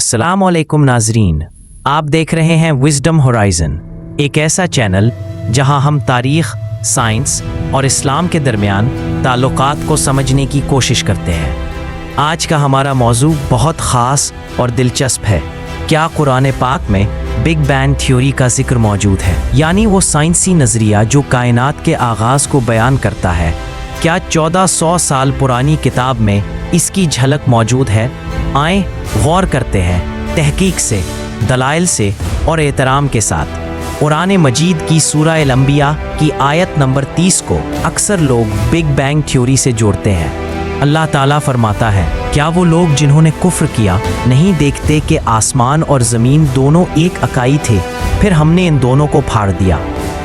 अस्सलाम वालेकुम नाजरीन, आप देख रहे हैं विजडम होराइजन, एक ऐसा चैनल जहां हम तारीख, साइंस और इस्लाम के दरमियान ताल्लुकात को समझने की कोशिश करते हैं। आज का हमारा मौजू बहुत ख़ास और दिलचस्प है। क्या कुरान पाक में बिग बैंग थ्योरी का जिक्र मौजूद है, यानी वो साइंसी नज़रिया जो कायनात के आगाज़ को बयान करता है? क्या 1400 साल पुरानी किताब में इसकी झलक मौजूद है? आएँ गौर करते हैं तहकीक से, दलाइल से और एहतराम के साथ। कुरान मजीद की सूरह अल-अंबिया की आयत नंबर 30 को अक्सर लोग बिग बैंग थ्योरी से जोड़ते हैं। अल्लाह ताला फरमाता है, क्या वो लोग जिन्होंने कुफ्र किया नहीं देखते कि आसमान और ज़मीन दोनों एक इकाई थे, फिर हमने इन दोनों को फाड़ दिया।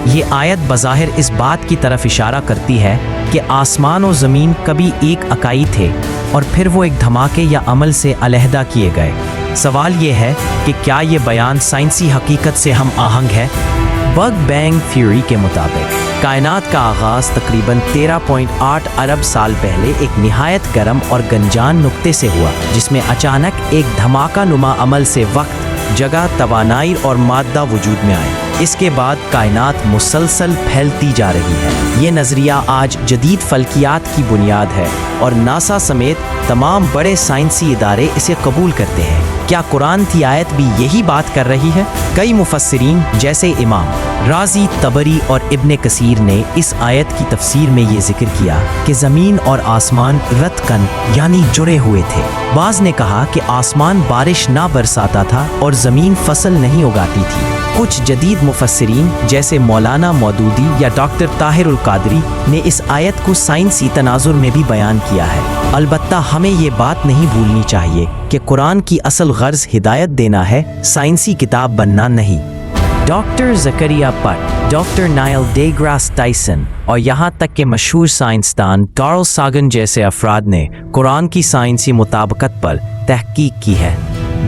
ये आयत बज़ाहिर इस बात की तरफ इशारा करती है कि आसमान और ज़मीन कभी एक इकाई थे और फिर वो एक धमाके या अमल से अलहदा किए गए। सवाल ये है कि क्या ये बयान साइंसी हकीकत से हम आहंग है? बिग बैंग थ्योरी के मुताबिक कायनात का आगाज़ तकरीबन 13.8 अरब साल पहले एक निहायत गर्म और गंजान नुक्ते से हुआ, जिसमें अचानक एक धमाका नुमा अमल से वक्त, जगह, तवानाई और मादा वजूद में आए। इसके बाद कायनात मुसलसल फैलती जा रही है। ये नज़रिया आज जदीद फल्कियात की बुनियाद है और नासा समेत तमाम बड़े साइंसी इदारे इसे कबूल करते हैं। क्या कुरान की आयत भी यही बात कर रही है? कई मुफस्सिरीन जैसे इमाम राजी, तबरी और इब्ने कसीर ने इस आयत की तफसीर में ये जिक्र किया कि ज़मीन और आसमान रतकन यानी जुड़े हुए थे। बाज़ ने कहा कि आसमान बारिश ना बरसाता था और ज़मीन फसल नहीं उगाती थी। कुछ जदीद मुफस्सिरीन जैसे मौलाना मौदूदी या डॉक्टर ताहिर उल कादरी ने इस आयत को साइंसी तनाजुर में भी बयान किया है। अलबत्ता हमें ये बात नहीं भूलनी चाहिए कि कुरान की असल गर्ज हिदायत देना है, साइंसी किताब बनना नहीं। डॉक्टर ज़करिया पट, डॉक्टर नाइल डेग्रास टाइसन और यहाँ तक के मशहूर साइंसदान कार्ल सागन जैसे अफराद ने कुरान की साइंसी मुताबिकत पर तहकीक की है।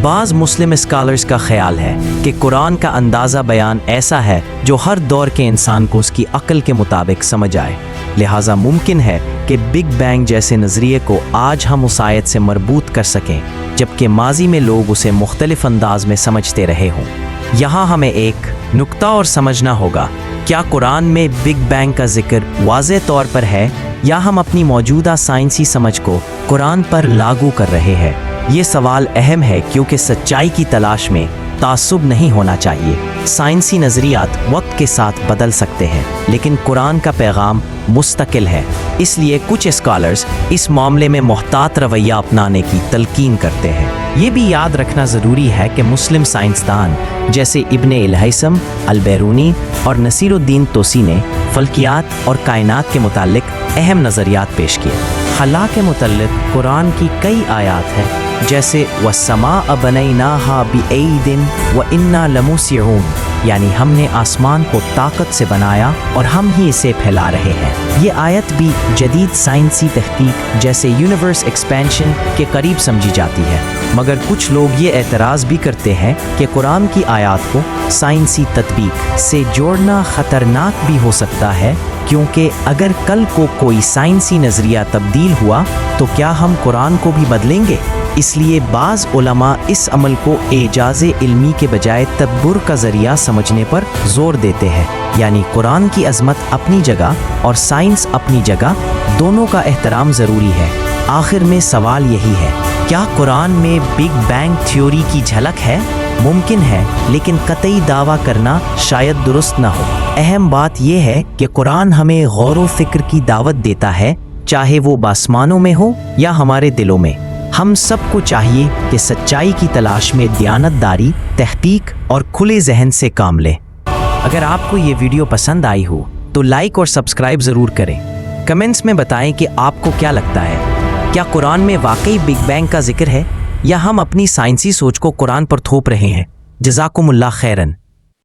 बाज़ मुस्लिम स्कॉलर्स का ख्याल है कि कुरान का अंदाज़ा बयान ऐसा है जो हर दौर के इंसान को उसकी अक्ल के मुताबिक समझ आए। लिहाजा मुमकिन है कि बिग बैंग जैसे नज़रिए को आज हम उस आयत से मरबूत कर सकें, जबकि माजी में लोग उसे मुख्तलिफ अंदाज में समझते रहे हों। यहाँ हमें एक नुक्ता और समझना होगा, क्या कुरान में बिग बैंग का जिक्र वाज़े तौर पर है या हम अपनी मौजूदा साइंसी समझ को कुरान पर लागू कर रहे हैं? ये सवाल अहम है क्योंकि सच्चाई की तलाश में तासुब नहीं होना चाहिए। साइंसी नज़रियात वक्त के साथ बदल सकते हैं, लेकिन कुरान का पैगाम मुस्तकिल है। इसलिए कुछ स्कॉलर्स इस मामले में मोहतात रवैया अपनाने की तलकीन करते हैं। ये भी याद रखना ज़रूरी है कि मुस्लिम साइंसदान जैसे इब्ने अल-हैसम, अल-बैरूनी और नसीरुद्दीन तोसी ने फल्कियात और कायनात के मुतालिक अहम नज़रियात पेश किए। खला के मुतालिक कुरान की कई आयात हैं, जैसे वस्समा बनैनाहा बिऐदिन व इन्ना लमूसिऊन, यानी हमने आसमान को ताकत से बनाया और हम ही इसे फैला रहे हैं। ये आयत भी जदीद साइंसी तहकीक जैसे यूनिवर्स एक्सपेंशन के करीब समझी जाती है, मगर कुछ लोग ये एतराज़ भी करते हैं कि कुरान की आयत को साइंसी तत्बीक से जोड़ना ख़तरनाक भी हो सकता है, क्योंकि अगर कल को कोई साइंसी नज़रिया तब्दील हुआ तो क्या हम कुरान को भी बदलेंगे? इसलिए बाज़ उलमा इस अमल को एजाज़े इल्मी के बजाय तदब्बुर का ज़रिया समझने पर ज़ोर देते हैं, यानी कुरान की अज़मत अपनी जगह और साइंस अपनी जगह, दोनों का एहतराम ज़रूरी है। आखिर में सवाल यही है, क्या कुरान में बिग बैंग थ्योरी की झलक है? मुमकिन है, लेकिन कतई दावा करना शायद दुरुस्त न हो। अहम बात यह है कि कुरान हमें गौर व फिक्र की दावत देता है, चाहे वो आसमानों में हो या हमारे दिलों में। हम सबको चाहिए कि सच्चाई की तलाश में दियानतदारी, तहकीक और खुले जहन से काम लें। अगर आपको ये वीडियो पसंद आई हो तो लाइक और सब्सक्राइब ज़रूर करें। कमेंट्स में बताएं कि आपको क्या लगता है, क्या कुरान में वाकई बिग बैंग का जिक्र है या हम अपनी साइंसी सोच को कुरान पर थोप रहे हैं? जज़ाकुमुल्लाह खैरन।